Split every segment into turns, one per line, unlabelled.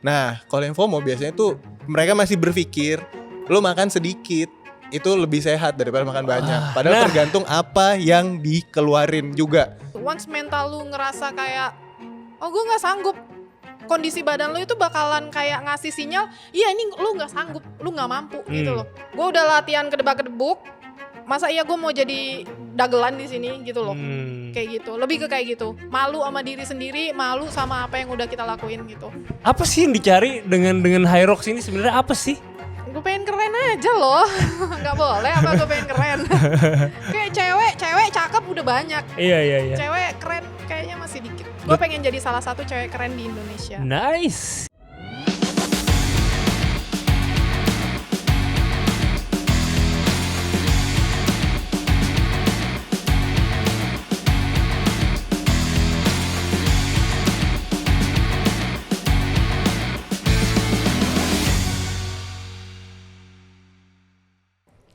Nah, kalau yang FOMO biasanya tuh mereka masih berpikir lo makan sedikit itu lebih sehat daripada makan banyak. Padahal tergantung apa yang dikeluarin juga.
Once mental lu ngerasa kayak, oh gue gak sanggup, kondisi badan lu itu bakalan kayak ngasih sinyal, iya ini lu gak sanggup, lu gak mampu gitu loh. Gue udah latihan kedebak-kedebuk, masa iya gue mau jadi dagelan di sini gitu loh. Kayak gitu, lebih ke kayak gitu. Malu sama diri sendiri, malu sama apa yang udah kita lakuin gitu.
Apa sih yang dicari dengan Hyrox ini sebenarnya apa sih?
Gue pengen keren aja loh. Gak boleh apa gue pengen keren. Kayak cewek cakep udah banyak.
Iya.
Cewek keren kayaknya masih dikit. Gue pengen jadi salah satu cewek keren di Indonesia.
Nice.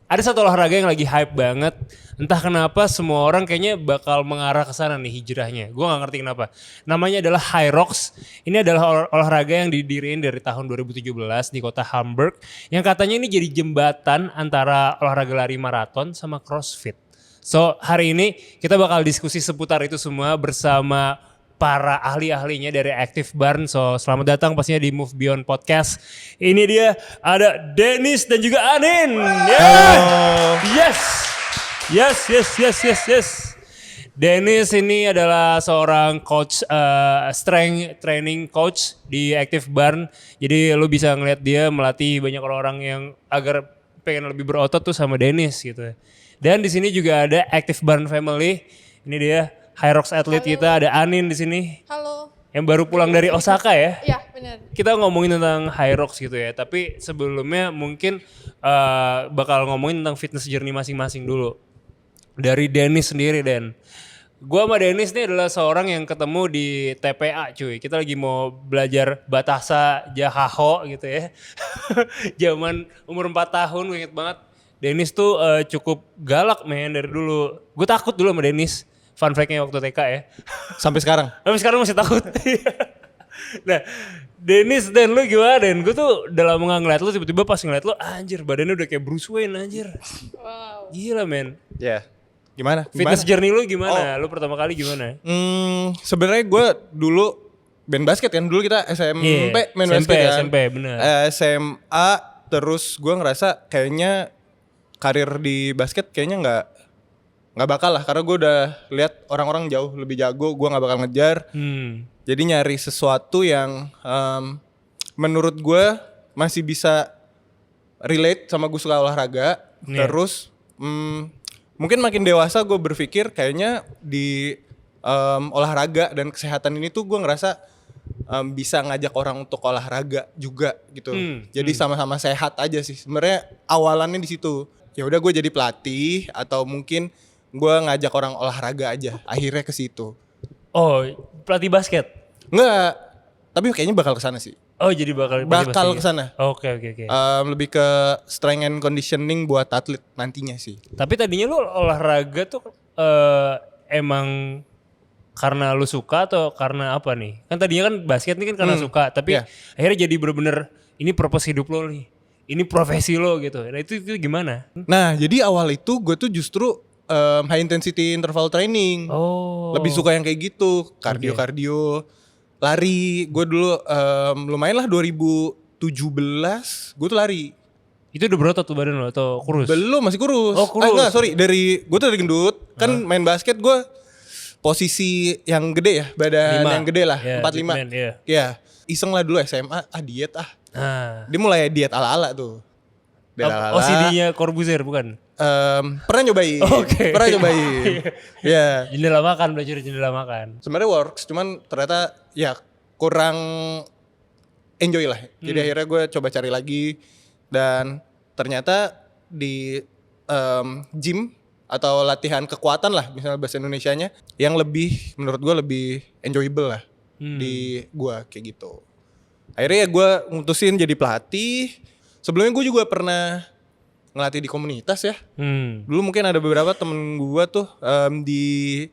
Ada satu olahraga yang lagi hype banget. Entah kenapa semua orang kayaknya bakal mengarah ke sana nih hijrahnya. Gue gak ngerti kenapa. Namanya adalah Hyrox. Ini adalah olahraga yang didiriin dari tahun 2017 di kota Hamburg. Yang katanya ini jadi jembatan antara olahraga lari maraton sama CrossFit. So hari ini kita bakal diskusi seputar itu semua bersama para ahli-ahlinya dari Active Barn. So selamat datang pastinya di Move Beyond Podcast. Ini dia ada Dennis dan juga Anin. Yes. Dennis ini adalah seorang coach, strength training coach di Active Barn. Jadi lu bisa ngeliat dia melatih banyak orang yang agar pengen lebih berotot tuh sama Dennis gitu. Dan di sini juga ada Active Barn Family. Ini dia Hyrox athlete kita, ada Anin di sini.
Halo.
Yang baru pulang dari Osaka ya.
Iya benar.
Kita ngomongin tentang Hyrox gitu ya. Tapi sebelumnya mungkin bakal ngomongin tentang fitness journey masing-masing dulu. Dari Dennis sendiri, Den. Gua sama Dennis nih adalah seorang yang ketemu di TPA cuy. Kita lagi mau belajar Batasa Jahaho gitu ya. Zaman umur 4 tahun, gue inget banget. Dennis tuh cukup galak men dari dulu. Gue takut dulu sama Dennis. Fun fact-nya waktu TK ya.
Sampai sekarang
Masih takut. Nah, Dennis dan lu gimana Den? Gue tuh udah lama gak ngeliat lu, tiba-tiba pas ngeliat lu anjir badannya udah kayak Bruce Wayne anjir.
Wow.
Gila men.
ya. Gimana?
Fitness journey lu gimana? Lu pertama kali gimana?
Sebenarnya gue dulu band basket kan, dulu kita SMP main basket kan.
SMP bener.
SMA terus gue ngerasa kayaknya karir di basket kayaknya nggak bakal lah, karena gue udah lihat orang-orang jauh lebih jago, gue nggak bakal ngejar. Jadi nyari sesuatu yang menurut gue masih bisa relate sama gue suka olahraga. Terus mungkin makin dewasa gue berpikir kayaknya di olahraga dan kesehatan ini tuh gue ngerasa bisa ngajak orang untuk olahraga juga gitu. Jadi sama-sama sehat aja sih. Sebenarnya awalannya di situ. Ya udah gue jadi pelatih atau mungkin gue ngajak orang olahraga aja. Akhirnya ke situ.
Oh, pelatih basket?
Enggak, tapi kayaknya bakal ke sana sih.
Oh, jadi bakal
ke sana.
Oke.
Lebih ke strength and conditioning buat atlet nantinya sih.
Tapi tadinya lu olahraga tuh emang karena lu suka atau karena apa nih? Kan tadinya kan basket nih kan karena suka, tapi akhirnya jadi bener-bener ini purpose hidup lo nih. Ini profesi lo gitu. Nah itu gimana?
Nah, jadi awal itu gue tuh justru high intensity interval training. Lebih suka yang kayak gitu, kardio, lari. Gue dulu lumayan lah 2017 gue tuh lari.
Itu udah berotot tuh badan lo atau kurus?
Belum, masih kurus.
Oh kurus.
Enggak, sorry, gue tuh dari gendut. Kan main basket gue posisi yang gede ya, badan 5. Yang gede lah, 45. Iya. Iseng lah dulu SMA, diet Dia mulai diet ala-ala tuh.
OCD-nya Corbuzier bukan?
Pernah nyobain. Pernah nyobain. Ya.
Jendela makan, belajar jendela makan.
Sebenarnya works, cuman ternyata ya kurang enjoy lah. Jadi akhirnya gue coba cari lagi dan ternyata di gym atau latihan kekuatan lah, misalnya bahasa Indonesianya, yang lebih menurut gue lebih enjoyable lah di gue kayak gitu. Akhirnya ya gue mutusin jadi pelatih. Sebelumnya gue juga pernah ngelatih di komunitas ya. Dulu mungkin ada beberapa temen gue tuh di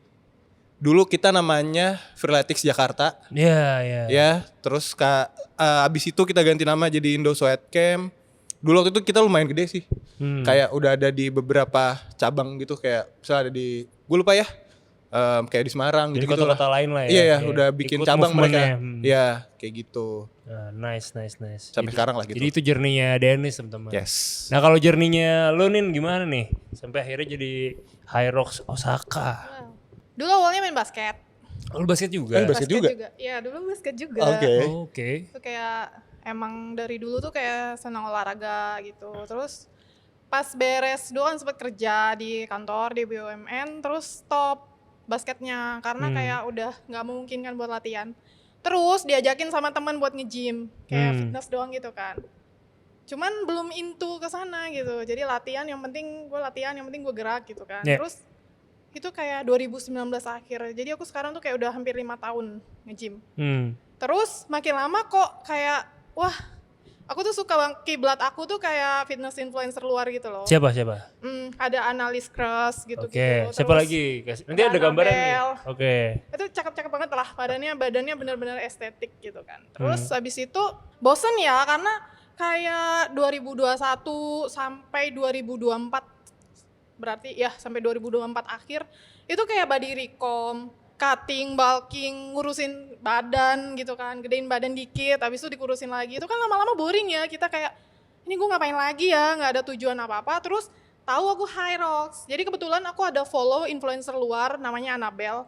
dulu kita namanya Freeletics Jakarta.
Iya.
Ya, terus abis itu kita ganti nama jadi Indo Sweat Camp. Dulu waktu itu kita lumayan gede sih. Kayak udah ada di beberapa cabang gitu, kayak misalnya ada di, gue lupa ya, kayak di Semarang
Jadi
gitu
kota-kota lain lah ya.
Iya,
Kayak
udah bikin
ikut
cabang mereka.
movementnya.
Iya, kayak gitu.
Nah, nice.
Sampai sekarang lah gitu.
Jadi itu journey-nya Dennis teman-teman.
Yes.
Nah kalau journey-nya lu Nin gimana nih? Sampai akhirnya jadi Hyrox Osaka.
Dulu awalnya main basket.
Lu basket juga?
Basket juga?
Iya dulu basket juga.
Oke.
Oke.
Itu kayak emang dari dulu tuh kayak senang olahraga gitu. Terus pas beres dulu kan sempat kerja di kantor di BUMN, terus stop basketnya karena kayak udah nggak memungkinkan buat latihan. Terus diajakin sama teman buat nge-gym, kayak fitness doang gitu kan. Cuman belum into ke sana gitu. Jadi latihan yang penting gue gerak gitu kan.
Yeah.
Terus itu kayak 2019 akhir. Jadi aku sekarang tuh kayak udah hampir 5 tahun nge-gym. Terus makin lama kok kayak wah, aku tuh suka kiblat aku tuh kayak fitness influencer luar gitu loh.
Siapa?
Ada Analis Cross gitu.
Oke. Siapa lagi? Nanti ada gambaran nih. Oke.
Itu cakep-cakep banget lah, badannya benar-benar estetik gitu kan. Terus abis itu bosen ya karena kayak 2021 sampai 2024, berarti ya sampai 2024 akhir itu kayak body recomp, cutting, bulking, ngurusin badan gitu kan, gedein badan dikit, habis itu dikurusin lagi. Itu kan lama-lama boring ya, kita kayak ini gue ngapain lagi ya, nggak ada tujuan apa-apa. Terus tahu aku Hyrox, jadi kebetulan aku ada follow influencer luar namanya Annabelle.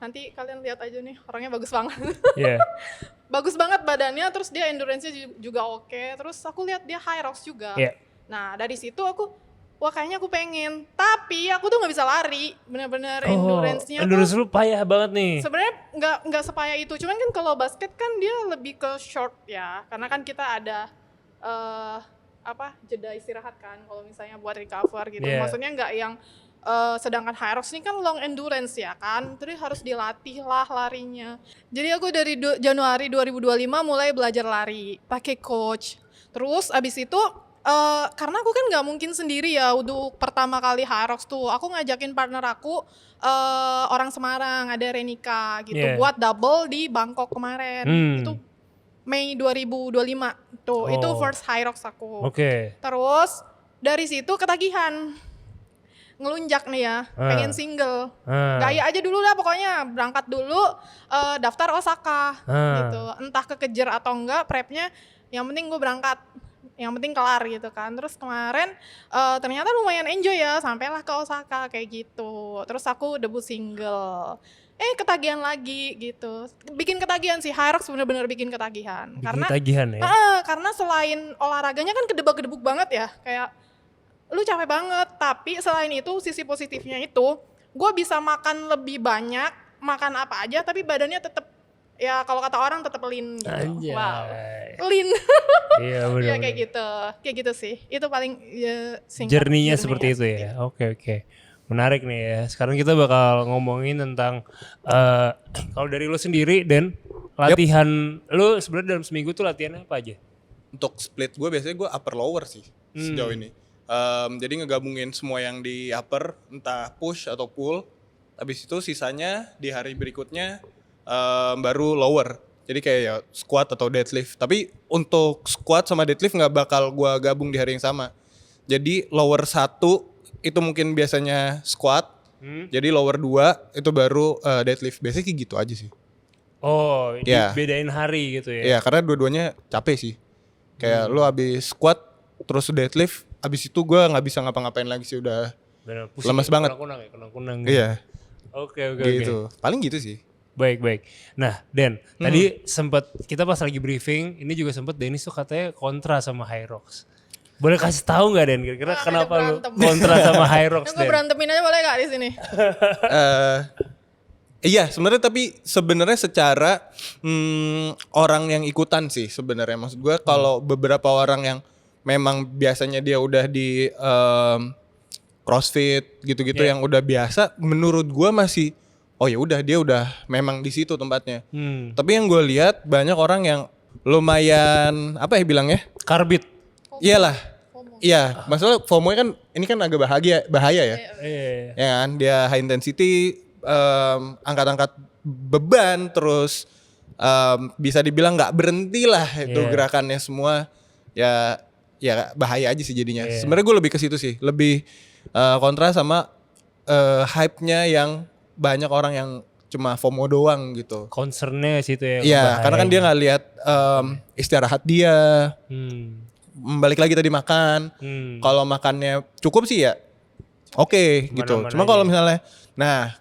Nanti kalian lihat aja nih, orangnya bagus banget.
Iya.
Bagus banget badannya, terus dia endurance-nya juga oke. Terus aku lihat dia Hyrox juga.
Yeah.
Nah dari situ wah kayaknya aku pengen, tapi aku tuh nggak bisa lari, bener-bener endurance-nya
endurance
tuh
lu payah banget nih.
sebenarnya nggak sepayah itu. Cuman kan kalau basket kan dia lebih ke short ya, karena kan kita ada jeda istirahat kan kalau misalnya buat recover gitu.
Yeah.
Maksudnya nggak yang sedangkan Hyrox ini kan long endurance ya kan, terus harus dilatih lah larinya. Jadi aku dari Januari 2025 mulai belajar lari pakai coach. Terus abis itu karena aku kan nggak mungkin sendiri ya untuk pertama kali Hyrox tuh, aku ngajakin partner aku orang Semarang, ada Renika gitu, buat double di Bangkok kemarin. Itu Mei 2025 tuh, itu first Hyrox aku. Terus dari situ ketagihan, ngelunjak nih ya, pengen single, gaya aja dulu lah pokoknya, berangkat dulu daftar Osaka gitu, entah kekejar atau enggak prepnya, yang penting gue berangkat, yang penting kelar gitu kan. Terus kemarin ternyata lumayan enjoy ya, sampailah ke Osaka kayak gitu. Terus aku debut single, ketagihan lagi gitu, bikin ketagihan sih, Hyrox bener-bener bikin ketagihan. Karena
ketagihan ya?
Karena selain olahraganya kan kedebak-kedebuk banget ya, kayak lu capek banget, tapi selain itu sisi positifnya itu gue bisa makan lebih banyak, makan apa aja tapi badannya tetap ya kalau kata orang tetap lean gitu.
Anjay.
Wow, lean.
Iya benar.
Ya kayak gitu sih. Itu paling ya,
journey-nya seperti itu ya. Oke. Menarik nih ya. Sekarang kita bakal ngomongin tentang kalau dari lu sendiri dan latihan lu sebenarnya dalam seminggu tuh latihannya apa aja?
Untuk split gue biasanya gue upper lower sih sejauh ini. Jadi ngegabungin semua yang di upper, entah push atau pull. Habis itu sisanya di hari berikutnya baru lower. Jadi kayak ya squat atau deadlift. Tapi untuk squat sama deadlift nggak bakal gue gabung di hari yang sama. Jadi lower 1 itu mungkin biasanya squat. Jadi lower 2 itu baru deadlift. Biasanya kayak gitu aja sih.
Oh, dibedain hari gitu ya?
Iya, karena dua-duanya capek sih. Kayak lu habis squat terus deadlift, habis itu gue nggak bisa ngapa-ngapain lagi sih, udah
bener,
lemas banget.
Kunang-kunang.
Iya.
Oke.
Gitu. Paling gitu sih.
Baik. Nah, Den, tadi sempat kita pas lagi briefing, ini juga sempat Dennis tuh katanya kontra sama Hyrox. Boleh kasih tahu nggak Den? Kira-kira kenapa lu kontra sama Hyrox?
Gue berantemin aja boleh nggak di sini?
Iya, sebenarnya secara orang yang ikutan sih sebenarnya. Maksud gue kalau beberapa orang yang memang biasanya dia udah di CrossFit gitu-gitu yang udah biasa, menurut gue masih oh ya udah dia udah memang di situ tempatnya. Tapi yang gue lihat banyak orang yang lumayan apa ya bilangnya?
Karbit.
Iyalah. Iya, masalah FOMO kan ini kan agak bahaya ya.
Iya.
Ya kan, dia high intensity angkat-angkat beban, terus bisa dibilang nggak berhenti lah itu gerakannya semua, ya bahaya aja sih jadinya. Sebenarnya gue lebih ke situ sih, lebih kontra sama hype-nya yang banyak orang yang cuma FOMO doang gitu.
Concernnya situ ya.
Iya, karena kan dia nggak lihat istirahat dia. Balik lagi tadi makan. Kalau makannya cukup sih ya oke gitu. Cuma kalau misalnya,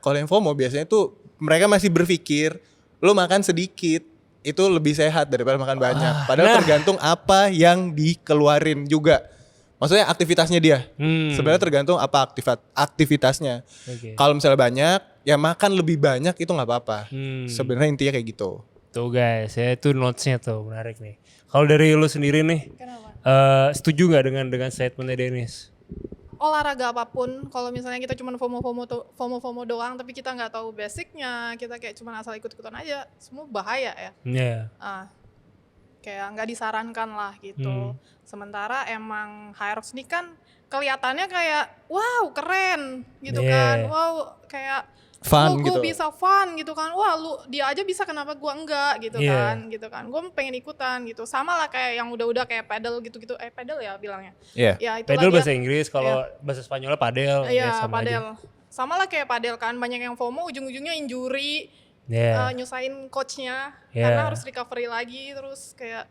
kalau yang FOMO biasanya tuh mereka masih berpikir lu makan sedikit itu lebih sehat daripada makan banyak. Padahal tergantung apa yang dikeluarin juga. Maksudnya aktivitasnya dia. Sebenarnya tergantung apa aktivitasnya. Kalau misalnya banyak, ya makan lebih banyak itu nggak apa-apa. Sebenarnya intinya kayak gitu.
Tuh guys, ya itu notes-nya tuh menarik nih. Kalau dari lu sendiri nih, setuju nggak dengan statementnya Dennis?
Olahraga apapun, kalau misalnya kita cuma FOMO doang, tapi kita nggak tahu basicnya, kita kayak cuma asal ikut-ikutan aja, semua bahaya ya. Kayak nggak disarankan lah gitu. Sementara emang Hyrox ini kan kelihatannya kayak wow keren gitu kan, wow kayak
fun
gue
gitu.
bisa fun gitu kan, wah lu dia aja bisa kenapa gue enggak gitu kan, gue pengen ikutan gitu. Sama lah kayak yang udah kayak paddle gitu-gitu, paddle ya bilangnya. Ya,
paddle bahasa Inggris, kalau bahasa Spanyolnya padel.
Sama paddle. Sama lah kayak paddle kan, banyak yang FOMO ujung-ujungnya injury, nyusahin coachnya karena harus recovery lagi, terus kayak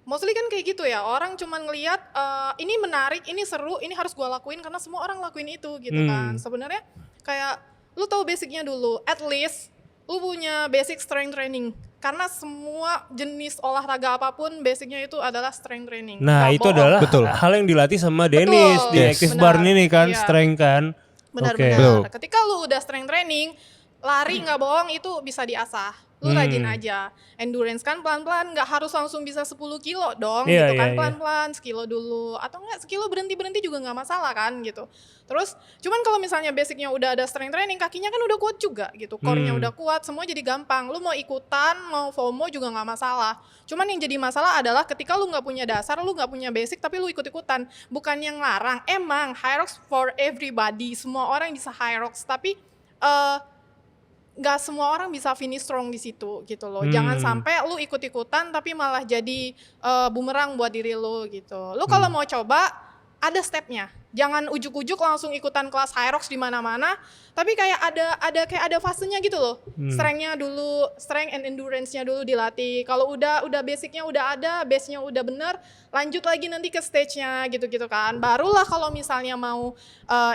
mostly kan kayak gitu ya, orang cuman ngelihat ini menarik, ini seru, ini harus gue lakuin karena semua orang lakuin itu gitu kan. Sebenarnya kayak lu tahu basicnya dulu, at least lu punya basic strength training. Karena semua jenis olahraga apapun basicnya itu adalah strength training.
Nah itu adalah hal yang dilatih sama Dennis di Active Barn ini kan, strength kan.
Benar-benar. Ketika lu udah strength training, lari nggak bohong itu bisa diasah. Lu rajin aja. Endurance kan pelan-pelan, nggak harus langsung bisa 10 kilo dong gitu kan, pelan-pelan sekilo dulu. Atau enggak sekilo berhenti-berhenti juga nggak masalah kan gitu. Terus cuman kalau misalnya basicnya udah ada strength training, kakinya kan udah kuat juga gitu. Core-nya udah kuat, semua jadi gampang. Lu mau ikutan, mau FOMO juga nggak masalah. Cuman yang jadi masalah adalah ketika lu nggak punya dasar, lu nggak punya basic tapi lu ikut-ikutan. Bukan yang larang, emang Hyrox for everybody. Semua orang bisa Hyrox, tapi nggak semua orang bisa finish strong di situ gitu loh. Jangan sampai lu ikut-ikutan tapi malah jadi bumerang buat diri lu gitu. Lu kalau mau coba ada stepnya. Jangan ujuk-ujuk langsung ikutan kelas Hyrox di mana-mana, tapi kayak ada fasenya gitu loh. Strength-nya dulu, strength and endurance-nya dulu dilatih. Kalau udah basicnya udah ada, base-nya udah bener, lanjut lagi nanti ke stage-nya gitu-gitu kan. Barulah kalau misalnya mau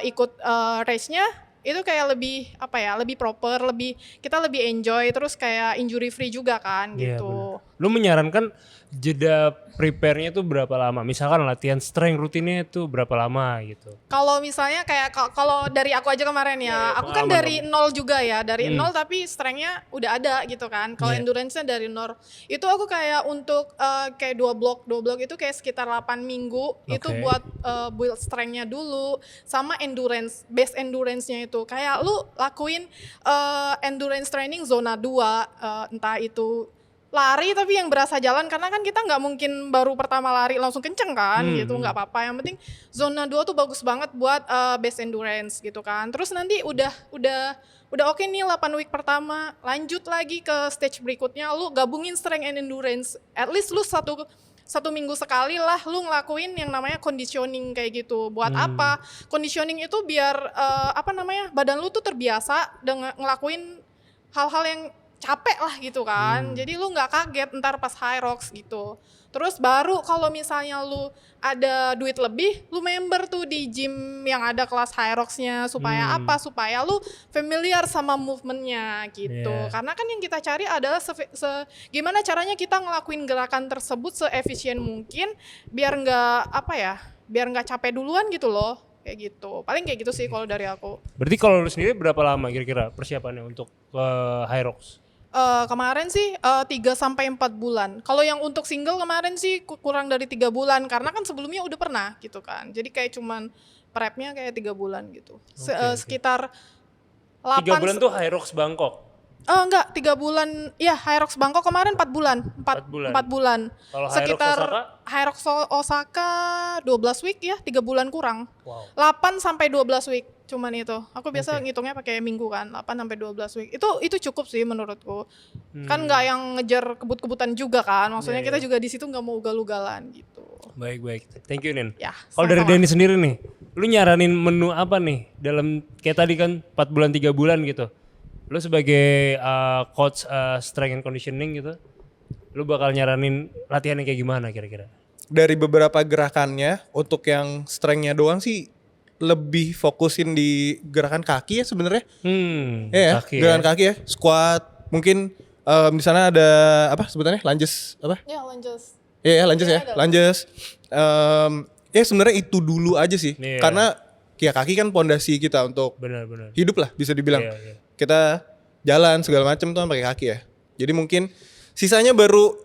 ikut race-nya itu kayak lebih proper, kita lebih enjoy, terus kayak injury free juga kan gitu.
Lu menyarankan jeda prepare-nya tuh berapa lama? Misalkan latihan strength rutinnya itu berapa lama gitu?
Kalau misalnya kayak kalau dari aku aja kemarin aku kan dari nol juga ya, dari nol tapi strength-nya udah ada gitu kan. Kalau endurance-nya dari nol, itu aku kayak untuk kayak dua blok itu kayak sekitar 8 minggu itu buat build strength-nya dulu, sama endurance, base endurance-nya itu kayak lu lakuin endurance training zona 2, entah itu lari tapi yang berasa jalan, karena kan kita nggak mungkin baru pertama lari langsung kenceng kan gitu, nggak apa-apa, yang penting zona 2 tuh bagus banget buat base endurance gitu kan. Terus nanti udah oke nih 8 week pertama, lanjut lagi ke stage berikutnya, lu gabungin strength and endurance, at least lu satu minggu sekali lah lu ngelakuin yang namanya conditioning kayak gitu. Buat apa? Conditioning itu biar badan lu tuh terbiasa dengan ngelakuin hal-hal yang capek lah gitu kan. Jadi lu nggak kaget ntar pas Hyrox gitu. Terus baru kalau misalnya lu ada duit lebih, lu member tuh di gym yang ada kelas Hyrox-nya, supaya apa? Supaya lu familiar sama movement-nya gitu. Karena kan yang kita cari adalah gimana caranya kita ngelakuin gerakan tersebut seefisien mungkin biar nggak capek duluan gitu loh. Kayak gitu. Paling kayak gitu sih kalau dari aku.
Berarti kalau lu sendiri berapa lama kira-kira persiapannya untuk Hyrox?
Kemarin sih 3-4 bulan. Kalau yang untuk single kemarin sih kurang dari 3 bulan, karena kan sebelumnya udah pernah gitu kan. Jadi kayak cuman prepnya kayak 3 bulan gitu. Sekitar
3 bulan tuh Hyrox Bangkok?
Enggak, 3 bulan. Ya, Hyrox Bangkok kemarin 4 bulan. 4 bulan.
Kalau
sekitar
Hyrox
Osaka 12 week ya, 3 bulan kurang.
Wow.
8 sampai 12 week. cuman itu. Aku biasa ngitungnya pakai minggu kan, 8 sampai 12 week. Itu cukup sih menurutku. Kan nggak yang ngejar kebut-kebutan juga kan. Maksudnya kita juga di situ nggak mau ugal-ugalan gitu.
Baik. Thank you, Nin.
Ya,
Kalau dari
sama-sama.
Denny sendiri nih, lu nyaranin menu apa nih dalam kayak tadi kan 4 bulan 3 bulan gitu. Lu sebagai coach strength and conditioning gitu, lu bakal nyaranin latihan yang kayak gimana kira-kira?
Dari beberapa gerakannya, untuk yang strength-nya doang sih lebih fokusin di gerakan kaki ya sebenarnya. Iya,
Kaki
gerakan kaki ya, squat. Mungkin di sana ada apa sebenarnya? Lunges apa?
Ya, lanjut.
Iya, lunges ya.
ada.
Lunges. Ya sebenarnya itu dulu aja sih.
Iya.
Karena ya kaki kan pondasi kita untuk
Benar.
hidup lah bisa dibilang.
Iya.
Kita jalan segala macam tuh pakai kaki ya. Jadi mungkin sisanya baru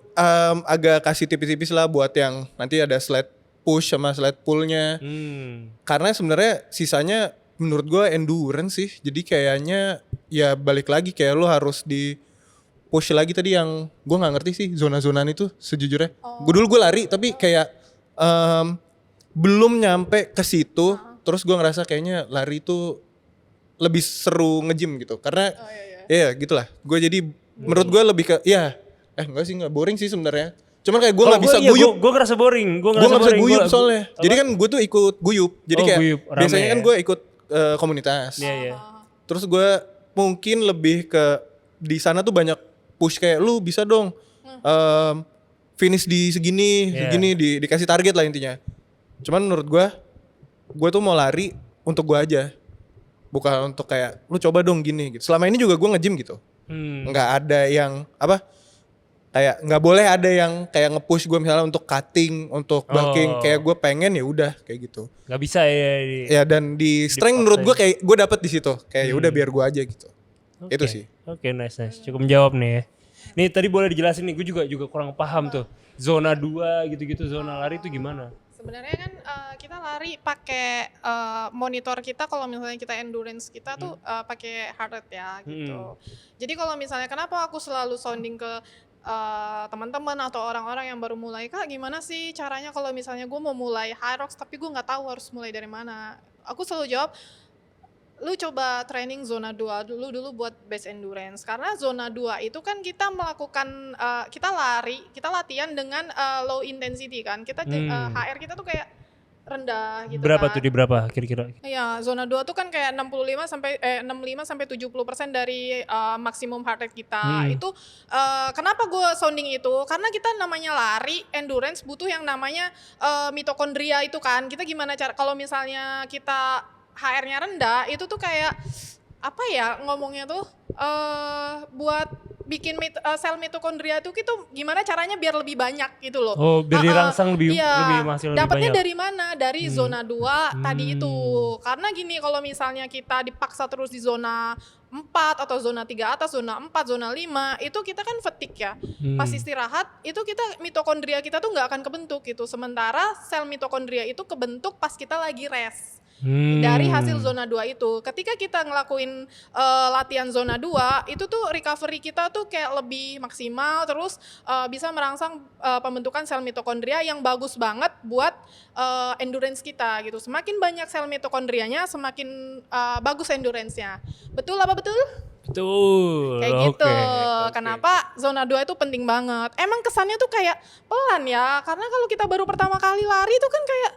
agak kasih tipis-tipis lah buat yang nanti ada sled push sama sled pull-nya. Karena sebenarnya sisanya menurut gue endurance sih. Jadi kayaknya ya balik lagi kayak lo harus di push lagi tadi yang gue nggak ngerti sih zona-zonaan itu sejujurnya. Gue lari tapi kayak belum nyampe ke situ. Terus gue ngerasa kayaknya lari itu lebih seru nge-gym gitu. Karena ya gitulah. Gue jadi menurut gue lebih ke enggak sih, nggak boring sih sebenarnya. Cuman kayak gue nggak bisa guyup.
Gue ngerasa boring.
Gue nggak bisa guyup soalnya. Jadi kan gue tuh ikut guyup. Jadi kayak
guyup, rame
biasanya kan
ya?
gue ikut komunitas.
Iya.
Terus gue mungkin lebih ke di sana tuh banyak push kayak lu bisa dong finish di segini dikasih target lah intinya. Cuman menurut gue tuh mau lari untuk gue aja, bukan untuk kayak lu coba dong gini gitu. Selama ini juga gue nge-gym gitu, nggak ada yang apa kayak nggak boleh ada yang kayak nge-push gue misalnya untuk cutting, untuk bulking. Kayak gue pengen ya udah kayak gitu.
Gak bisa ya.
Ya dan di strength menurut gue kayak gue dapet di situ. Kayak ya udah biar gue aja gitu. Itu sih.
Oke, nice. Cukup menjawab nih ya. Nih tadi boleh dijelasin nih, gue juga kurang paham tuh. Zona 2 gitu-gitu, zona lari itu gimana?
Sebenarnya kan kita lari pakai monitor kita kalau misalnya kita endurance kita tuh pakai heart rate ya gitu. Jadi kalau misalnya kenapa aku selalu sounding ke teman-teman atau orang-orang yang baru mulai, Kak gimana sih caranya kalau misalnya gue mau mulai high rocks tapi gue nggak tahu harus mulai dari mana. Aku selalu jawab, lu coba training zona 2 dulu buat base endurance. Karena zona 2 itu kan kita melakukan kita latihan dengan low intensity kan. Kita HR kita tuh kayak rendah gitu.
Berapa
kan.
tuh di berapa kira-kira?
Iya, zona 2 tuh kan kayak 65 sampai 70% dari maksimum heart rate kita. Itu kenapa gue sounding itu? Karena kita namanya lari endurance butuh yang namanya mitokondria itu kan. Kita gimana cara kalau misalnya kita HR-nya rendah itu tuh kayak apa ya ngomongnya tuh buat bikin sel mitokondria itu gimana caranya biar lebih banyak gitu loh.
Oh, biar dirangsang lebih masih lebih
dapatnya
banyak.
dari mana? Dari zona 2 tadi itu. Karena gini kalau misalnya kita dipaksa terus di zona 4 atau zona 3 atas, zona 4, zona 5, itu kita kan fatigue ya. Pas istirahat, itu mitokondria kita tuh nggak akan kebentuk gitu. Sementara sel mitokondria itu kebentuk pas kita lagi rest. Dari hasil zona 2 itu. Ketika kita ngelakuin latihan zona 2, itu tuh recovery kita tuh kayak lebih maksimal, terus bisa merangsang pembentukan sel mitokondria yang bagus banget buat endurance kita gitu. Semakin banyak sel mitokondrianya, semakin bagus endurance-nya. Betul apa betul?
Betul.
Kayak gitu. Kenapa zona 2 itu penting banget. Emang kesannya tuh kayak pelan ya, karena kalau kita baru pertama kali lari tuh kan kayak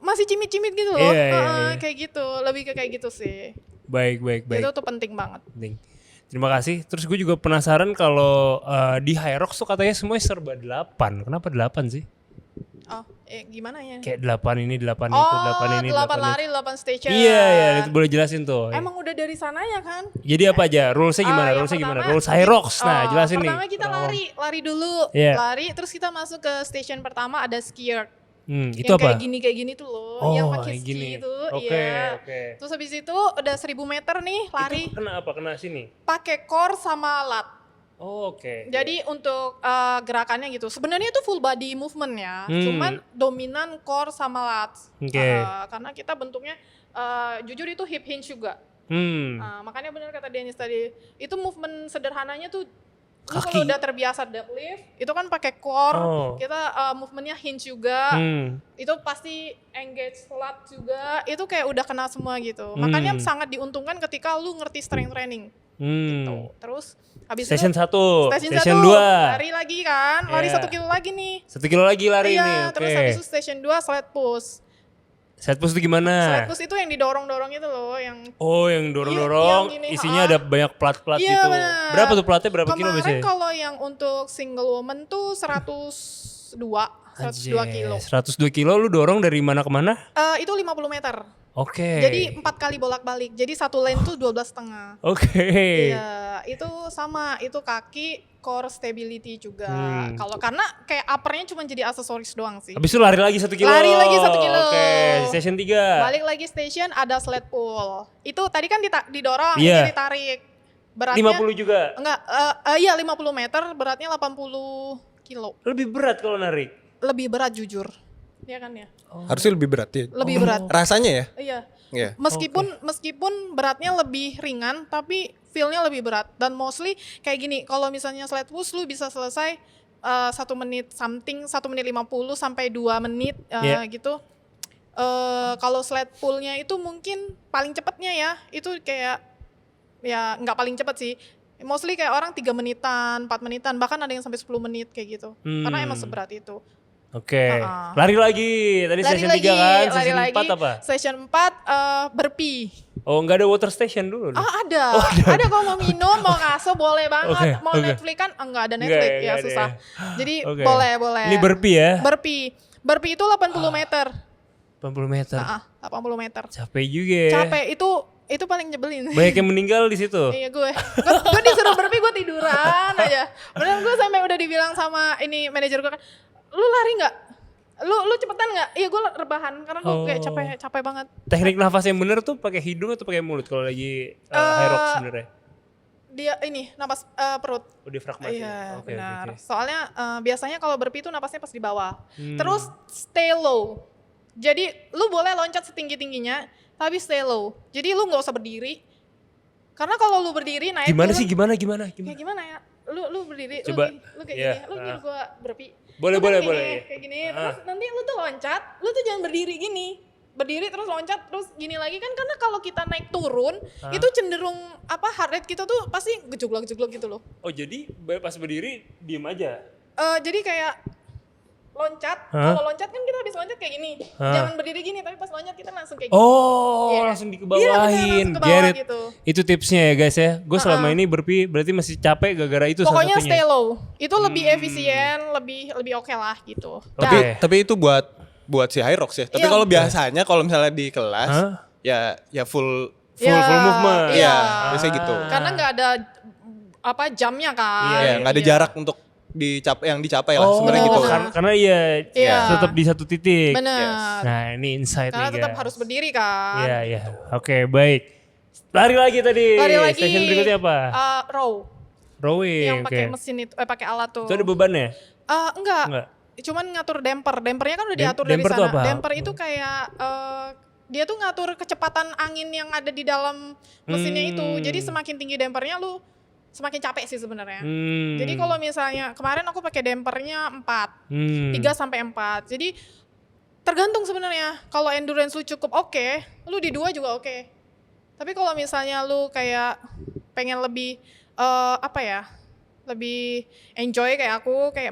masih cimit-cimit gitu loh.
Iya.
Kayak gitu, lebih ke kayak gitu sih.
Baik.
Itu tuh penting banget.
Terima kasih. Terus gue juga penasaran kalau di Hyrox tuh katanya semuanya serba 8. Kenapa 8 sih?
Oh, gimana ya?
Kayak 8 ini, 8 itu, 8 ini, 8
lari, 8 station.
Iya, itu boleh jelasin tuh.
Emang udah dari sananya kan?
Jadi apa aja? Rulesnya gimana? Rules Hyrox. Nah, jelasin nih.
Pertama kita lari dulu.
Yeah.
Lari, terus kita masuk ke station pertama ada skier.
Itu
yang
apa?
kayak gini tuh loh, yang pakai
kayak
ski
gini.
itu,
Oke.
iya. Terus habis itu udah 1000 meter nih lari.
Itu kena apa? Kena sini?
Pakai core sama lat.
Oke.
Jadi untuk gerakannya gitu. Sebenarnya itu full body movement ya. Cuman dominan core sama lat. Karena kita bentuknya jujur itu hip hinge juga. Makanya benar kata Dennis tadi. Itu movement sederhananya tuh Lu kalau udah terbiasa deadlift, itu kan pakai core, kita movementnya hinge juga, itu pasti engage lat juga, itu kayak udah kena semua gitu. Makanya sangat diuntungkan ketika lu ngerti strength training. Gitu. Terus habis
Station
itu
1,
station
2.
Lari lagi kan, lari 1 kilo lagi nih.
1 kilo lagi lari nih, oke.
Terus habis itu station 2 sled push.
Sled push itu gimana?
Sled push itu yang didorong-dorong itu loh, yang
yang dorong-dorong,
yang gini,
isinya ada banyak plat-plat gitu.
Bener.
Berapa tuh platnya, berapa kilo
kemarin
biasanya?
kalau yang untuk single woman tuh 102 kilo.
102 kilo lu dorong dari mana ke mana?
Itu 50 meter.
Oke.
Jadi 4 kali bolak-balik. Jadi satu lane tuh 12,5.
Oke.
Iya, itu sama, itu kaki core stability juga. Karena kayak uppernya cuma jadi aksesoris doang sih.
Habis itu lari lagi 1 kilo.
Lari lagi 1 kilo.
Oke, station 3.
Balik lagi station ada sled pull. Itu tadi kan didorong,
Iya.
ini ditarik. Beratnya
50 juga.
Enggak, iya 50 meter, beratnya 80 kilo.
Lebih berat kalau narik.
Lebih berat jujur. Iya kan ya?
Harusnya lebih berat ya.
Lebih berat.
Rasanya ya?
Iya.
Iya.
Meskipun beratnya lebih ringan, tapi feel-nya lebih berat. Dan mostly kayak gini, kalau misalnya sled push lu bisa selesai 1 menit something, 1 menit 50 sampai 2 menit gitu. Kalau sled pull-nya itu mungkin paling cepatnya ya, itu kayak ya nggak paling cepat sih. Mostly kayak orang 3 menitan, 4 menitan, bahkan ada yang sampai 10 menit kayak gitu. Karena emang seberat itu.
Oke. Lari lagi. Tadi
Lari
session
lagi,
3 kan,
lari
session
lagi.
4 apa?
Session 4 burpee.
Oh, enggak ada water station dulu.
Ada. Ada kalau mau minum, mau ngaso boleh banget. Mau Netflix kan enggak ada Netflix, ya susah. Jadi boleh.
Ini burpee ya?
Burpee itu 80 meter.
80 meter.
80 meter.
Capek juga ya.
Capek itu paling nyebelin.
Banyak yang meninggal di situ.
Iya gue disuruh burpee gue tiduran aja. Beneran gue sampai udah dibilang sama ini manajer gue kan, lu lari nggak? Lu cepetan nggak? Iya gue rebahan karena gue kayak capek banget.
Teknik nafas yang bener tuh pakai hidung atau pakai mulut kalau lagi high rock sebenarnya?
Dia ini napas perut.
Diafragmatik.
Iya,
Oke.
benar. Soalnya biasanya kalau burpee itu napasnya pas di bawah. Terus stay low. Jadi lu boleh loncat setinggi-tingginya, tapi stay low. Jadi lu nggak usah berdiri. Karena kalau lu berdiri naik
Gimana
turun,
sih? Gimana?
Kayak gimana ya? Lu berdiri,
Coba.
lu kayak
Iya,
gini, lu nyuruh gua burpee.
Boleh,
Lu kan
boleh.
Kayak gini, terus nanti lu tuh loncat, lu tuh jangan berdiri gini. Berdiri terus loncat terus gini lagi kan, karena kalau kita naik turun itu cenderung heart rate kita tuh pasti gejoglok gitu loh.
Oh, jadi pas berdiri diem aja.
Jadi kayak loncat, kalau loncat kan kita habis loncat kayak gini. Jangan berdiri gini, tapi pas loncat kita langsung kayak gini.
Oh, langsung dikebawahin.
Iya, bener, langsung ke bawah
Get it.
gitu.
Itu tipsnya ya guys ya. Gue selama ini burpee berarti masih capek gara-gara itu
Pokoknya
salah satunya.
stay low. Itu lebih efisien, lebih oke lah gitu.
Tapi itu buat si Hyrox ya. Tapi
Iya.
kalau biasanya kalau misalnya di kelas ya full
full movement.
Iya, biasanya gitu.
Karena nggak ada jamnya kan.
Iya, nggak ada jarak untuk yang dicapai lah sebenarnya gitu.
Karena tetap di satu titik.
Benar.
Nah, ini insight
Karena
nih
tetap
guys.
harus berdiri kan.
Iya. Oke, baik. Lari lagi tadi.
Lari lagi.
Session berikutnya apa?
Row.
Rowing.
Yang pakai mesin itu, pakai alat tuh.
Itu ada bebannya?
Enggak. Cuman ngatur damper. Dampernya kan udah diatur dari
damper tuh
sana.
apa?
Damper itu kayak dia tuh ngatur kecepatan angin yang ada di dalam mesinnya itu. Jadi semakin tinggi dampernya lu semakin capek sih sebenarnya. Jadi kalau misalnya kemarin aku pakai dampernya 4. 3 sampai 4. Jadi tergantung sebenarnya. Kalau endurance lu cukup oke, lu di 2 juga oke. Tapi kalau misalnya lu kayak pengen lebih lebih enjoy kayak aku kayak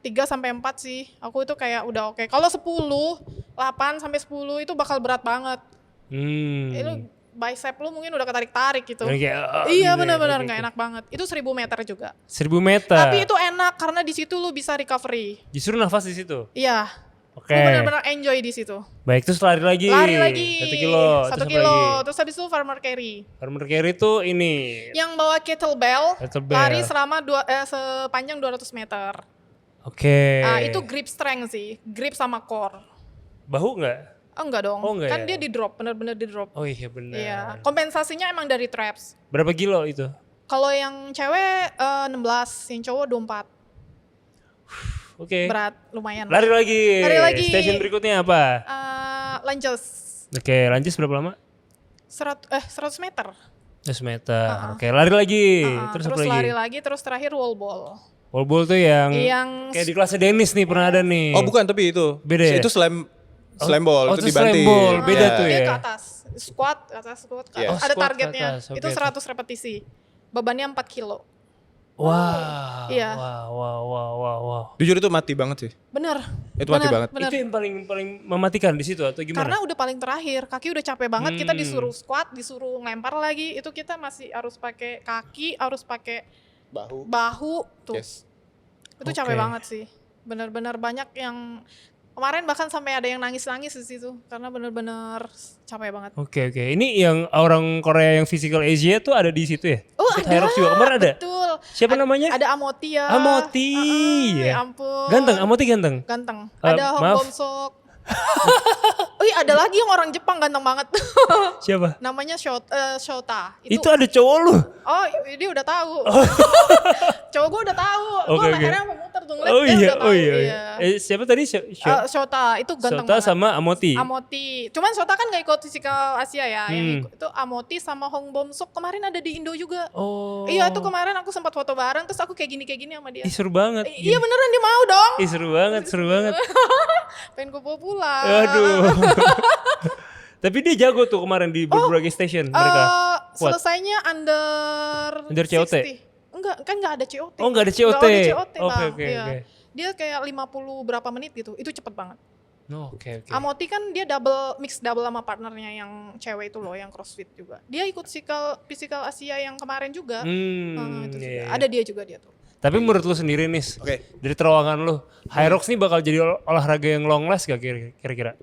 3 sampai 4 sih. Aku itu kayak udah oke. Kalau 8 sampai 10 itu bakal berat banget. Lu bicep lu mungkin udah ketarik-tarik gitu. Iya benar-benar nggak enak banget. Itu 1000 meter juga.
1000 meter.
Tapi itu enak karena di situ lu bisa recovery.
Justru nafas di situ.
Iya.
Oke.
Lu benar-benar enjoy di situ.
Baik, terus lari lagi. 1 kilo.
1
terus apa
kilo.
lagi?
Terus habis itu farmer carry.
Farmer carry tuh ini.
Yang bawa kettlebell.
Kettlebell.
Lari selama sepanjang 200 meter.
Oke.
Itu grip strength sih. Grip sama core.
Bahu nggak?
Oh enggak dong.
Oh, enggak
Kan
ya?
dia di drop, benar-benar di drop.
Oh iya benar.
Iya. Kompensasinya emang dari traps.
Berapa kilo itu?
Kalau yang cewek 16, yang cowok 24.
Oke.
Berat, lumayan.
Lari lagi.
Lari lagi.
Station berikutnya apa?
Lunges.
Oke, lanjut berapa lama?
100 meter.
100 meter. Oke, lari lagi.
Terus
apa
lari
lagi?
lagi, terus terakhir wall ball.
Wall ball tuh yang kayak di kelasnya Dennis nih pernah ada nih.
Oh bukan, tapi itu.
Beda ya?
Itu slam ball,
Oh,
itu
itu
dibanting.
slam ball, beda
Iya.
tuh
Dia
ya.
ke atas, squat, ke atas, squat, ke
Iya.
atas.
Oh,
Ada
squat ke
targetnya.
atas, oke,
Itu 100 repetisi. Bebannya 4 kilo.
Wah,
Iya.
wow.
Jujur itu mati banget sih.
Bener.
Itu mati banget.
Bener.
Itu yang paling mematikan di situ atau gimana?
Karena udah paling terakhir, kaki udah capek banget, kita disuruh squat, disuruh ngelempar lagi, itu kita masih harus pakai kaki, harus pakai bahu tuh.
Yes.
Itu
Oke.
capek banget sih. Benar-benar banyak yang kemarin bahkan sampai ada yang nangis-nangis di situ karena benar-benar capek banget.
Oke. Ini yang orang Korea yang physical Asia tuh ada di situ ya?
Oh,
Ikut
ada.
Hyrox juga kemarin ada.
Betul.
Siapa namanya?
Ada Amoti ya.
Amoti.
Ya
Ya.
ampun.
Ganteng, Amoti ganteng.
Ganteng.
Eh,
Ada Hong
maaf.
Bom-sok. Oh iya, ada lagi yang orang Jepang ganteng banget.
Siapa?
Namanya Shota.
Itu ada cowok lu.
Oh, dia udah tahu. Cowok gue udah tahu.
Oke,
Gue
oke.
akhirnya memutar tuh ngeliat
Oh
dia
iya,
udah tahu.
iya. Siapa tadi?
Shota itu ganteng
Shota
banget.
sama Amoti.
Amoti. Cuman Shota kan gak ikut physical Asia ya. Yang ikut,
Hmm.
itu Amoti sama Hong Bom-sok kemarin ada di Indo juga.
Oh.
Iya, itu kemarin aku sempat foto bareng terus aku kayak gini sama dia.
Ih, seru banget.
Iya beneran dia mau dong.
Ih, seru banget.
Pengen gue bawa pulang.
Aduh. Tapi dia jago tuh kemarin di berbagai station mereka. Kuat.
Selesainya under
COT?
60. Enggak, kan enggak ada COT.
Oh, nggak ada COT.
Nggak ada COT,
Oke,
Bang.
oke,
Iya.
oke.
Dia kayak 50 berapa menit gitu. Itu cepet banget.
Oke.
Amoti kan dia mix double sama partnernya yang cewek itu loh, yang CrossFit juga. Dia ikut physical Asia yang kemarin juga. Itu juga.
Iya.
Ada dia juga dia tuh.
Tapi menurut lu sendiri nih,
Oke.
dari terowongan lu, Hyrox nih bakal jadi olahraga yang long last gak kira-kira?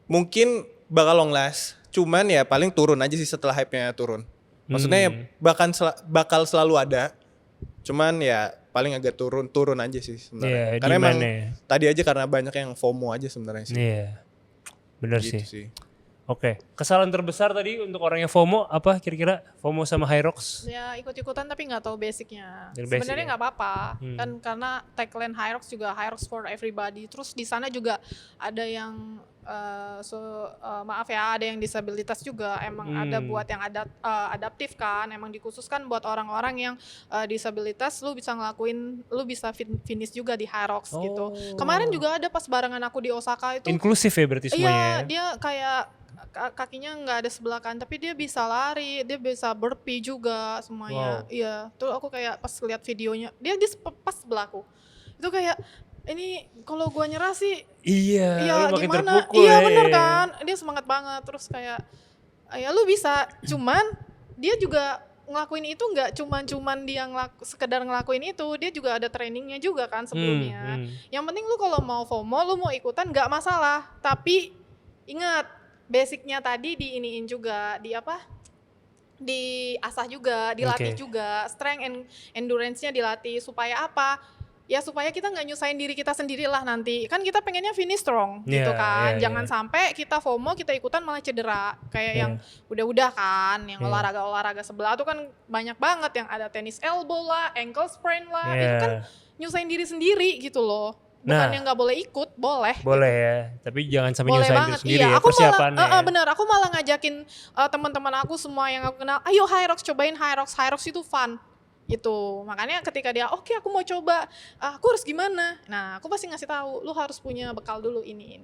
Mungkin bakal long last. Cuman ya paling turun aja sih setelah hype-nya turun. Maksudnya ya bakal selalu ada. Cuman ya paling agak turun aja sih sebenarnya.
Iya,
Karena emang
demand-nya.
tadi aja karena banyak yang FOMO aja sebenarnya sih.
Iya, bener
Gitu
sih.
sih.
Oke, kesalahan terbesar tadi untuk orang yang FOMO apa kira-kira? FOMO sama Hyrox?
Ya ikut-ikutan tapi nggak tahu basicnya.
Dari basic
Sebenarnya
ya?
nggak apa-apa. Kan karena tagline Hyrox juga Hyrox for everybody. Terus di sana juga ada yang maaf ya, ada yang disabilitas juga. Emang ada buat yang adaptif kan. Emang dikhususkan buat orang-orang yang disabilitas. Lu bisa finish juga di Hyrox gitu. Kemarin juga ada pas barengan aku di Osaka itu.
Inklusif ya berarti semuanya
Iya,
ya?
dia kayak kakinya nggak ada sebelah kan, tapi dia bisa lari, dia bisa burpee juga semuanya.
Wow.
Iya, tuh aku kayak pas lihat videonya, dia pas sebelahku. Itu kayak ini kalau gua nyerah sih,
Iya,
iya
lu makin
gimana?
terpukul
Iya
ya.
bener kan, dia semangat banget. Terus kayak, ya lu bisa. Cuman dia juga ngelakuin itu nggak cuman dia sekedar ngelakuin itu, dia juga ada trainingnya juga kan sebelumnya. Yang penting lu kalau mau FOMO, lu mau ikutan nggak masalah. Tapi ingat, basicnya tadi diiniin juga, diasah juga, dilatih juga, strength and endurance-nya dilatih supaya apa? Ya supaya kita nggak nyusahin diri kita sendiri lah nanti. Kan kita pengennya finish strong gitu kan. Jangan sampai kita FOMO, kita ikutan malah cedera. Kayak yang udah-udah kan, yang olahraga-olahraga sebelah tuh kan banyak banget yang ada tennis elbow lah, ankle sprain lah. Itu kan nyusahin diri sendiri gitu loh. Bukan yang nggak boleh ikut, boleh.
Boleh ya, tapi jangan sampai
Boleh
nyusahin
banget.
diri sendiri
Iya,
ya
aku
persiapannya.
malah, bener, aku malah ngajakin teman-teman aku semua yang aku kenal, ayo Hyrox, cobain Hyrox. Hyrox itu fun. Itu makanya ketika dia oke, aku mau coba, aku harus gimana? Nah, aku pasti ngasih tahu, lu harus punya bekal dulu ini.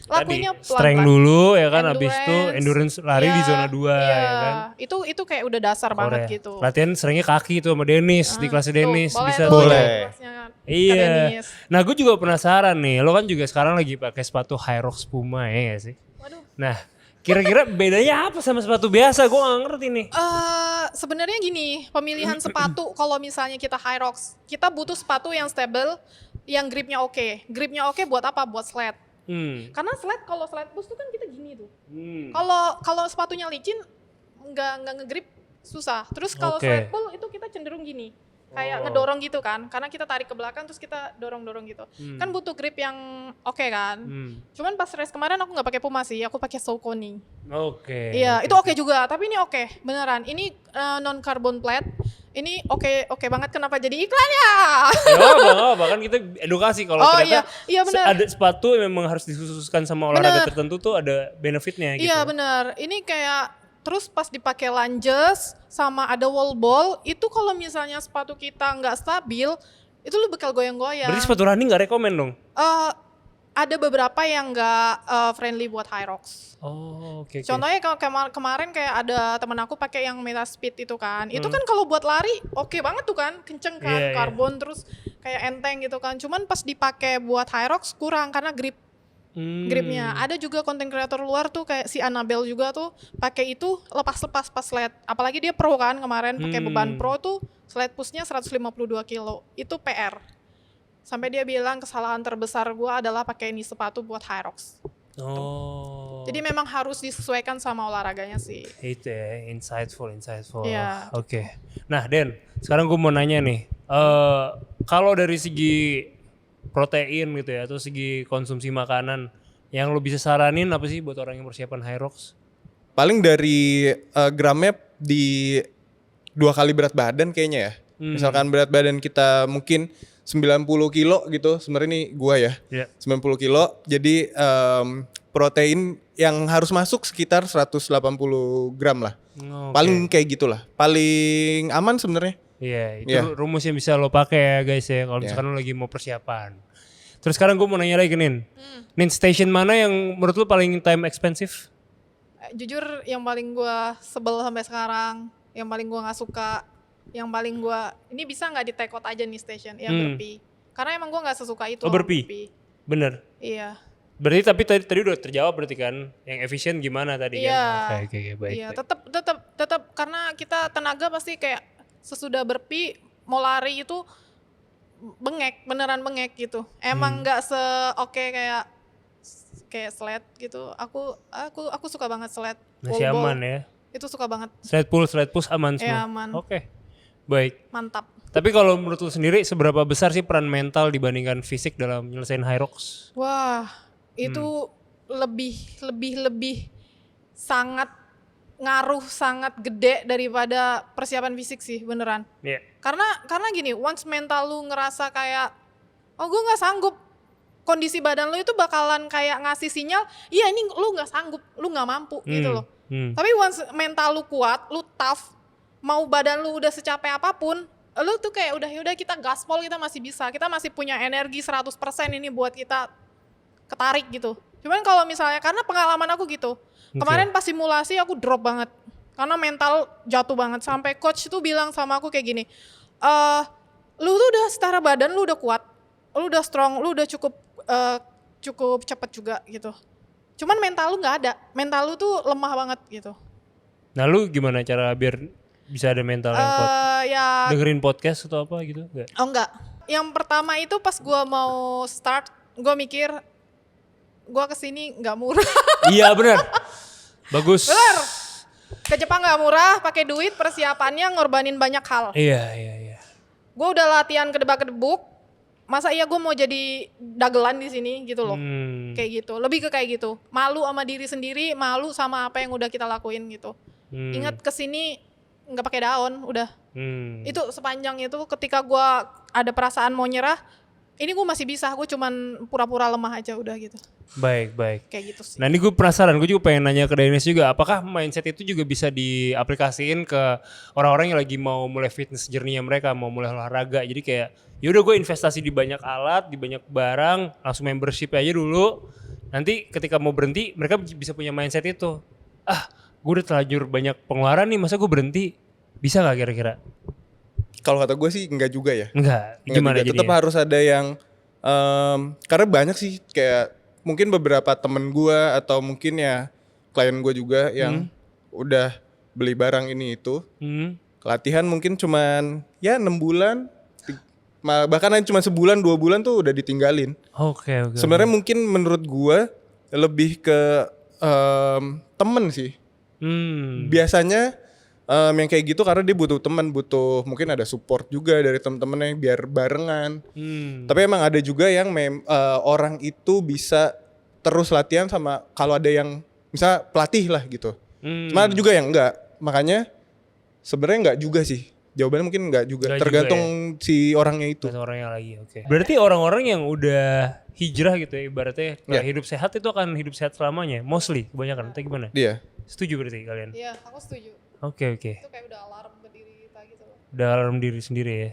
Lakuinnya
Tadi strength
pelan-pelan.
dulu ya kan, abis itu endurance lari di zona 2
iya.
ya kan.
Itu kayak udah dasar banget
Korea.
gitu.
Latihan seringnya kaki tuh sama Dennis di kelasnya
Tuh,
Dennis bisa
tuh,
tuh.
Boleh.
kelasnya Kak
Iya.
Dennis.
Nah, gue juga penasaran nih, lo kan juga sekarang lagi pakai sepatu Hyrox Puma ya gak sih?
Waduh.
Nah, kira-kira bedanya apa sama sepatu biasa? Gue gak ngerti nih.
Sebenarnya gini, pemilihan sepatu kalau misalnya kita Hyrox, kita butuh sepatu yang stable, yang gripnya oke. Gripnya oke buat apa? Buat sled. Karena kalau sled boost tuh kan kita gini tuh. Kalau sepatunya licin, nggak ngegrip susah. Terus kalau
Oke.
sled pull itu kita cenderung gini, kayak ngedorong gitu kan. Karena kita tarik ke belakang terus kita dorong gitu. Kan butuh grip yang oke kan. Cuman pas race kemarin aku nggak pakai Puma sih, aku pakai Saucony.
Oke.
Iya, itu oke juga. Tapi ini oke, beneran. Ini non carbon plate. Ini oke banget. Kenapa jadi iklan ya?
Gak apa, kan kita edukasi kalau ternyata
iya benar.
ada sepatu yang memang harus dikhususkan sama olahraga tertentu tuh ada benefitnya gitu.
Iya benar. Ini kayak terus pas dipakai lunges sama ada wall ball, itu kalau misalnya sepatu kita nggak stabil, itu lu bakal goyang-goyang.
Berarti sepatu running gak rekomen dong?
Ada beberapa yang nggak friendly buat high rocks.
Oh, oke.
Contohnya kalau kemarin kayak ada temen aku pakai yang Meta Speed itu kan. Itu kan kalau buat lari oke banget tuh kan, kenceng kan,
Iya, iya.
karbon terus kayak enteng gitu kan. Cuman pas dipakai buat high rocks kurang karena gripnya. Ada juga konten kreator luar tuh kayak si Annabelle juga tuh pakai itu lepas-lepas pas sled. Apalagi dia pro kan kemarin pakai beban pro tuh sled pushnya 152 kilo. Itu PR. Sampai dia bilang kesalahan terbesar gua adalah pakai ini sepatu buat high rocks.
Oh.
Jadi memang harus disesuaikan sama olahraganya sih.
Itu ya, insightful.
Iya.
Oke. Nah, Den, sekarang gue mau nanya nih. Kalau dari segi protein gitu ya, atau segi konsumsi makanan, yang lo bisa saranin apa sih buat orang yang persiapan high rocks?
Paling dari gramnya di 2 kali berat badan kayaknya ya. Misalkan berat badan kita mungkin 90 kilo gitu, sebenarnya ini gua ya.
Iya.
90 kilo, jadi protein yang harus masuk sekitar 180 gram lah.
Oke.
Paling kayak gitulah. Paling aman sebenarnya.
Iya, itu
Iya.
rumus yang bisa lo pakai ya guys ya, kalau misalkan lo lagi mau persiapan. Terus sekarang gue mau nanya lagi Nin. Nin, station mana yang menurut lo paling time expensive?
Jujur yang paling gua sebel sampai sekarang, yang paling gua nggak suka, yang paling gua ini bisa nggak di take out aja nih station yang burpee. Karena emang gua nggak sesuka itu.
Oh, burpee? Bener.
Iya.
Berarti tapi tadi udah terjawab berarti kan, yang efisien gimana tadi
Iya.
kan? Oke, baik.
Iya,
baik.
tetap karena kita tenaga pasti kayak sesudah burpee mau lari itu beneran bengek gitu. Emang nggak oke kayak sled gitu. Aku suka banget sled.
Masih
Wall ball.
aman ya.
Itu suka banget.
Slide push aman semua.
Iya, aman.
Oke. Baik.
Mantap.
Tapi kalau menurut lu sendiri seberapa besar sih peran mental dibandingkan fisik dalam nyelesain high rocks?
Wah, itu lebih sangat ngaruh sangat gede daripada persiapan fisik sih beneran.
Iya.
Karena gini, once mental lu ngerasa kayak oh gue nggak sanggup, kondisi badan lu itu bakalan kayak ngasih sinyal, iya ini lu nggak sanggup, lu nggak mampu gitu loh. Tapi once mental lu kuat, lu tough, mau badan lu udah secapek apapun, lu tuh kayak udah kita gaspol, kita masih bisa, kita masih punya energi 100% ini buat kita ketarik gitu. Cuman kalau misalnya karena pengalaman aku gitu, kemarin pas simulasi aku drop banget karena mental jatuh banget sampai coach tuh bilang sama aku kayak gini, lu tuh udah setara badan lu udah kuat, lu udah strong, lu udah cukup cepet juga gitu. Cuman mental lu nggak ada, mental lu tuh lemah banget gitu.
Nah lu gimana cara biar bisa ada mental yang kuat?
Ya,
Dengerin podcast atau apa gitu? Enggak?
oh enggak. Yang pertama itu pas gua mau start, gua mikir gua kesini nggak murah.
Iya benar. Bagus.
Bener. Ke Jepang nggak murah, pakai duit, persiapannya ngorbanin banyak hal.
Iya.
Gue udah latihan kedebak-kedebuk, masa iya gue mau jadi dagelan di sini gitu loh. Kayak gitu, lebih ke kayak gitu. Malu sama diri sendiri, malu sama apa yang udah kita lakuin gitu. Ingat kesini nggak pakai daun, udah. Itu sepanjang itu ketika gue ada perasaan mau nyerah, ini gue masih bisa, gue cuman pura-pura lemah aja udah gitu.
Baik.
Kayak gitu sih.
Nah ini gue penasaran, gue juga pengen nanya ke Dennis juga, apakah mindset itu juga bisa diaplikasiin ke orang-orang yang lagi mau mulai fitness journey-nya mereka, mau mulai olahraga. Jadi kayak yaudah gue investasi di banyak alat, di banyak barang, langsung membership aja dulu. Nanti ketika mau berhenti, mereka bisa punya mindset itu. Gue udah terlanjur banyak pengeluaran nih, masa gue berhenti? Bisa gak kira-kira?
Kalau kata gue sih enggak juga ya.
Enggak, gimana
Tetap
jadinya?
harus ada yang karena banyak sih kayak mungkin beberapa temen gue atau mungkin ya klien gue juga yang udah beli barang ini itu. Latihan mungkin cuman ya 6 bulan, bahkan cuma sebulan 2 bulan tuh udah ditinggalin.
Oke.
Sebenarnya mungkin menurut gue lebih ke temen sih. Biasanya yang kayak gitu karena dia butuh teman, butuh mungkin ada support juga dari temen-temennya biar barengan. Tapi emang ada juga yang orang itu bisa terus latihan sama kalau ada yang misal pelatih lah gitu. Cuma ada juga yang enggak. Makanya sebenarnya enggak juga sih. Jawabannya mungkin enggak juga.
Enggak
tergantung
juga ya?
si orangnya itu.
Orangnya lagi, oke. Berarti orang-orang yang udah hijrah gitu ya, ibaratnya hidup sehat itu akan hidup sehat selamanya, mostly kebanyakan atau gimana?
Dia.
Setuju berarti kalian?
Iya, aku setuju.
Oke.
Itu kayak udah alarm berdiri kita gitu loh.
Udah alarm diri sendiri ya.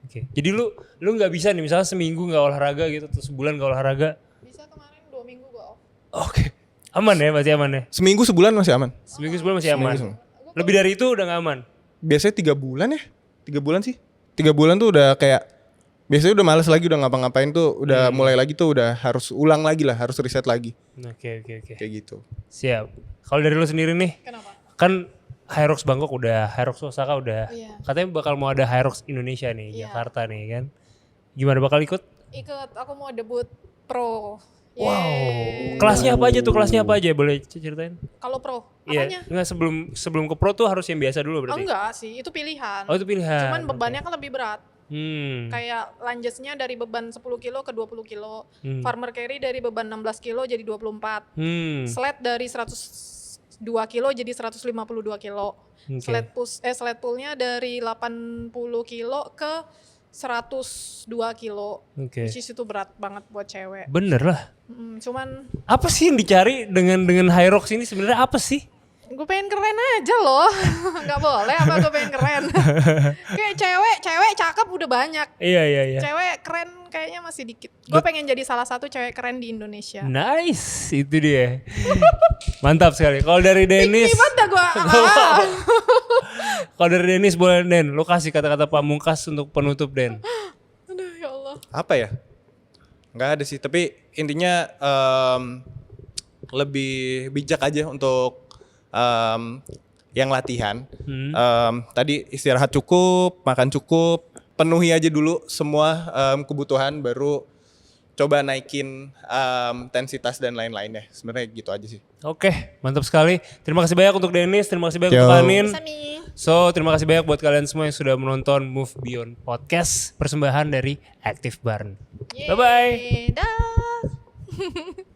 Oke. Jadi lu nggak bisa nih misalnya seminggu nggak olahraga gitu, terus sebulan nggak olahraga.
Bisa kemarin 2 minggu gue off.
Oke. Aman ya, masih aman ya.
Seminggu sebulan masih aman.
Seminggu sebulan masih aman.
Seminggu.
Lebih dari itu udah nggak aman.
Biasanya 3 bulan ya? 3 bulan sih. 3 bulan tuh udah kayak biasanya udah males lagi, udah ngapa-ngapain tuh, udah mulai lagi tuh, udah harus ulang lagi lah, harus riset lagi.
Oke.
Kayak gitu.
Siap. Kalau dari lu sendiri nih,
Kenapa?
kan Hyrox Bangkok udah, Hyrox Osaka udah.
Iya.
Katanya bakal mau ada Hyrox Indonesia nih,
Iya.
Jakarta nih kan. Gimana bakal ikut?
Ikut, aku mau debut pro.
Wow.
Yeay.
Kelasnya apa aja tuh? Kelasnya apa aja? Boleh ceritain?
Kalau pro,
Iya.
apanya?
Enggak, sebelum ke pro tuh harus yang biasa dulu
Oh,
berarti.
enggak sih, itu pilihan.
Oh, itu pilihan.
Cuman bebannya kan lebih berat.
Hmm.
Kayak lungesnya dari beban 10 kilo ke 20 kilo.
Hmm.
Farmer carry dari beban 16 kilo jadi 24.
Hmm.
Sled dari 102 kilo jadi 152 kilo.
Oke.
Sled pullnya dari 80 kilo ke 102 kilo.
Oke.
Which is itu berat banget buat cewek.
Bener lah.
Cuman
Apa sih yang dicari dengan Hyrox ini sebenarnya apa sih?
gue pengen keren aja loh. Nggak boleh apa gue pengen keren. Kayak cewek cakep udah banyak.
Iya.
Cewek keren kayaknya masih dikit. Gue pengen jadi salah satu cewek keren di Indonesia.
Nice, itu dia. Mantap sekali. Kalau dari Dennis,
Hebat dah gue.
kalau dari Dennis boleh Den, lo kasih kata-kata pamungkas untuk penutup Den.
Aduh ya Allah.
Apa ya? Nggak ada sih, tapi intinya lebih bijak aja untuk yang latihan. Tadi istirahat cukup, makan cukup, penuhi aja dulu semua kebutuhan, baru coba naikin intensitas dan lain-lainnya. Sebenarnya gitu aja sih.
Oke, mantap sekali. Terima kasih banyak untuk Dennis, terima kasih banyak
Yo.
untuk Anin.
Sami.
So, terima kasih banyak buat kalian semua yang sudah menonton Move Beyond Podcast, persembahan dari Active Barn.
Yeay.
Bye-bye.
Dah.